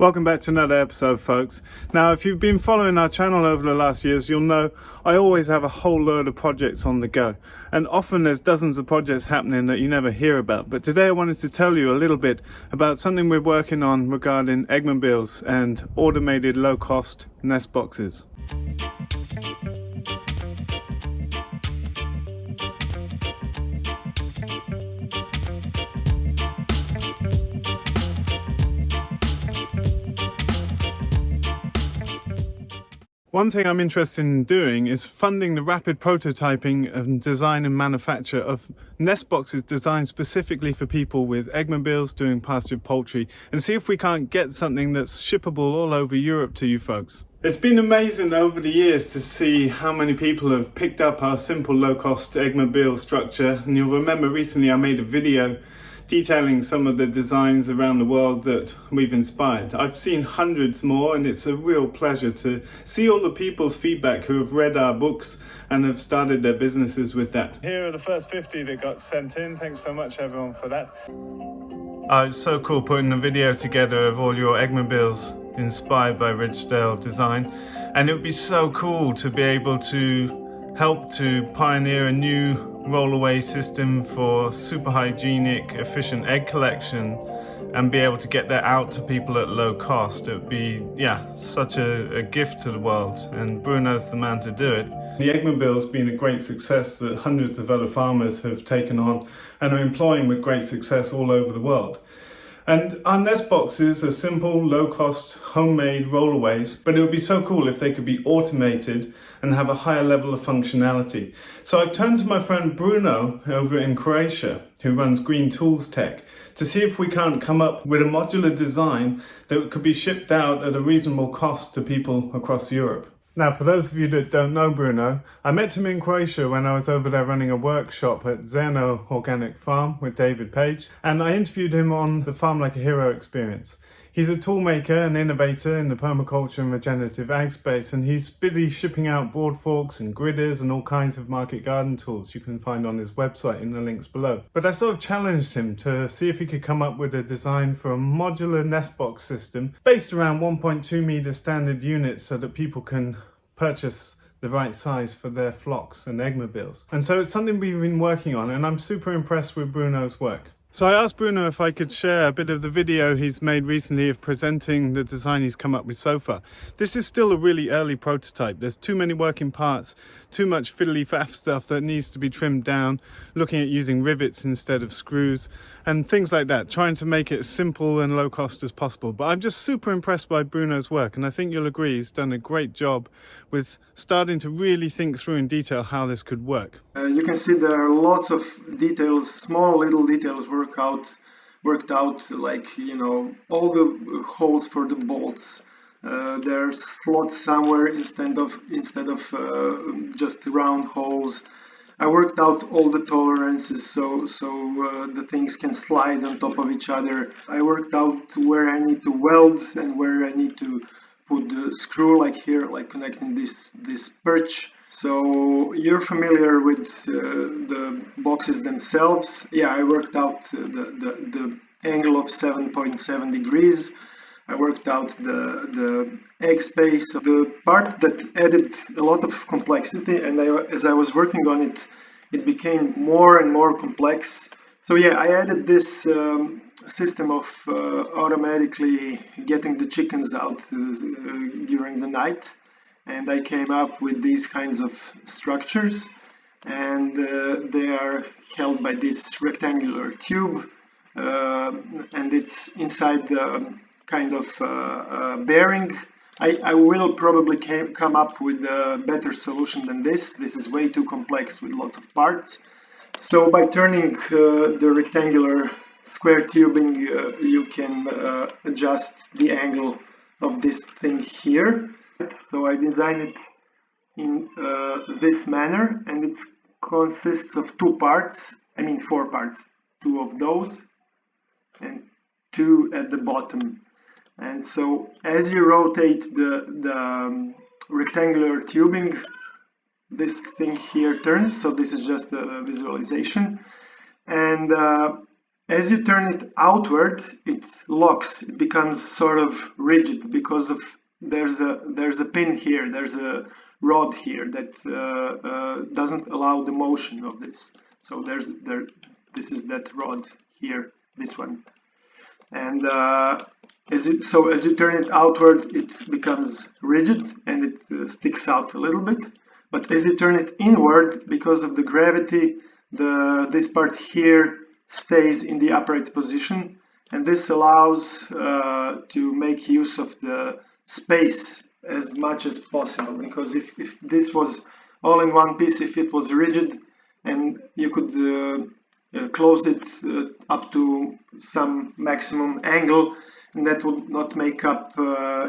Welcome back to another episode, folks. Now, if you've been following our channel over the last years, you'll know I always have a whole load of projects on the go. And often there's dozens of projects happening that you never hear about. But today I wanted to tell you a little bit about something we're working on regarding builds and automated low-cost nest boxes. One thing I'm interested in doing is funding the rapid prototyping and design and manufacture of nest boxes designed specifically for people with builds doing pastured poultry, and see if we can't get something that's shippable all over Europe to you folks. It's been amazing over the years to see how many people have picked up our simple low-cost build structure, and you'll remember recently I made a video detailing some of the designs around the world that we've inspired. I've seen hundreds more, and it's a real pleasure to see all the people's feedback who have read our books and have started their businesses with that. Here are the first 50 that got sent in. Thanks so much everyone for that. It's so cool putting a video together of all your builds inspired by Ridgedale design, and it would be so cool to be able to help to pioneer a new Rollaway system for super hygienic, efficient egg collection and be able to get that out to people at low cost. It would be, such a gift to the world, and Bruno's the man to do it. The build's been a great success that hundreds of other farmers have taken on and are employing with great success all over the world. And our nest boxes are simple, low-cost, homemade rollaways, but it would be so cool if they could be automated and have a higher level of functionality. So I've turned to my friend Bruno over in Croatia, who runs Green Tools Tech, to see if we can't come up with a modular design that could be shipped out at a reasonable cost to people across Europe. Now, for those of you that don't know Bruno, I met him in Croatia when I was over there running a workshop at Zerno Organic Farm with David Page, and I interviewed him on the Farm Like a Hero experience. He's a toolmaker and innovator in the permaculture and regenerative ag space, and he's busy shipping out board forks and gridders and all kinds of market garden tools you can find on his website in the links below. But I sort of challenged him to see if he could come up with a design for a modular nest box system based around 1.2 meter standard units so that people can purchase the right size for their flocks and builds. And so it's something we've been working on, and I'm super impressed with Bruno's work. So I asked Bruno if I could share a bit of the video he's made recently of presenting the design he's come up with so far. This is still a really early prototype. There's too many working parts, too much fiddly faff stuff that needs to be trimmed down, looking at using rivets instead of screws and things like that, trying to make it as simple and low cost as possible. But I'm just super impressed by Bruno's work, and I think you'll agree he's done a great job with starting to really think through in detail how this could work. You can see there are lots of details, small little details worked out, like, all the holes for the bolts. There's slots somewhere instead of just round holes. I worked out all the tolerances so the things can slide on top of each other. I worked out where I need to weld and where I need to put the screw, like here, like connecting this perch. So you're familiar with the boxes themselves. I worked out the angle of 7.7 degrees. I worked out the egg space. The part that added a lot of complexity, and as I was working on it, it became more and more complex. So I added this system of automatically getting the chickens out during the night. And I came up with these kinds of structures, and they are held by this rectangular tube, and it's inside the kind of bearing. I will probably come up with a better solution than this. This is way too complex with lots of parts. So by turning the rectangular square tubing, you can adjust the angle of this thing here. So I designed it in this manner, and it consists of four parts, 2 of those and 2 at the bottom. And so as you rotate the rectangular tubing, this thing here turns. So this is just a visualization, and as you turn it outward, it locks. It becomes sort of rigid because of there's a pin here, there's a rod here that doesn't allow the motion of this. So this is that rod here, this one, and as you turn it outward, it becomes rigid and it sticks out a little bit. But as you turn it inward, because of the gravity, this part here stays in the upright position, and this allows to make use of the space as much as possible. Because if this was all in one piece, if it was rigid, and you could close it up to some maximum angle, and that would not make up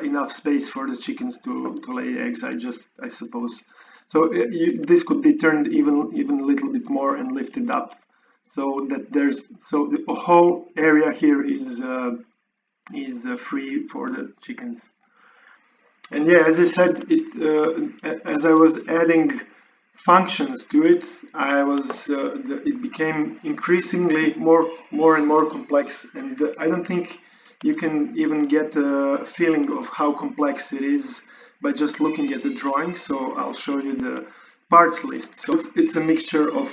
enough space for the chickens to lay eggs, I suppose. So this could be turned even a little bit more and lifted up, so that the whole area here is free for the chickens. And yeah, as I said, as I was adding functions to it, it became increasingly more and more complex, and I don't think you can even get a feeling of how complex it is by just looking at the drawing. So I'll show you the parts list. So it's a mixture of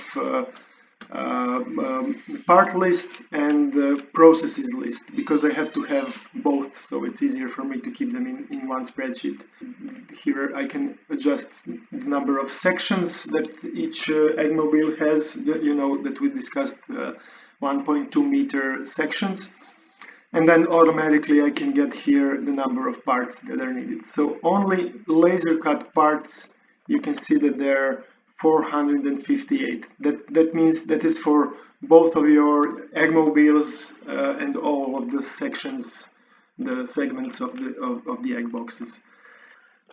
part list and processes list, because I have to have both, so it's easier for me to keep them in one spreadsheet. Here I can adjust the number of sections that each eggmobile has, that we discussed, 1.2 meter sections. And then automatically I can get here the number of parts that are needed. So only laser cut parts, you can see that there are 458. That means that is for both of your eggmobiles and all of the sections, the segments of the egg boxes.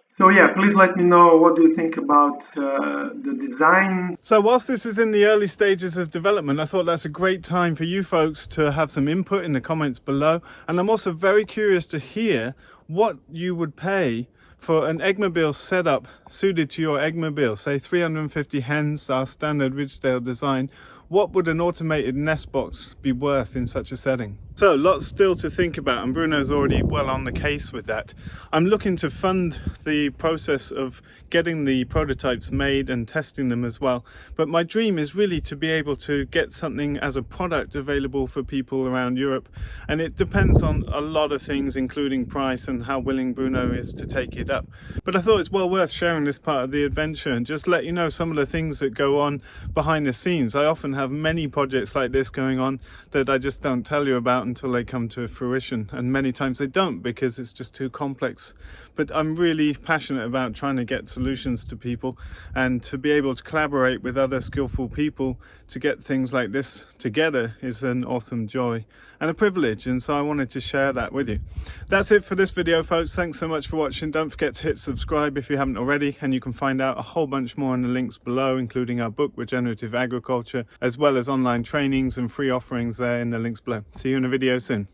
So yeah, please let me know what do you think about the design. So whilst this is in the early stages of development, I thought that's a great time for you folks to have some input in the comments below. And I'm also very curious to hear what you would pay for an eggmobile setup suited to your eggmobile. Say 350 hens, our standard Ridgedale design. What would an automated nest box be worth in such a setting? So lots still to think about, and Bruno's already well on the case with that. I'm looking to fund the process of getting the prototypes made and testing them as well. But my dream is really to be able to get something as a product available for people around Europe. And it depends on a lot of things, including price and how willing Bruno is to take it up. But I thought it's well worth sharing this part of the adventure and just let you know some of the things that go on behind the scenes. I often have many projects like this going on that I just don't tell you about until they come to fruition, and many times they don't because it's just too complex. But I'm really passionate about trying to get solutions to people, and to be able to collaborate with other skillful people to get things like this together is an awesome joy and a privilege, and so I wanted to share that with you. That's it for this video, folks. Thanks so much for watching. Don't forget to hit subscribe if you haven't already, and you can find out a whole bunch more in the links below, including our book Regenerative Agriculture, as well as online trainings and free offerings there in the links below. See you in a video soon.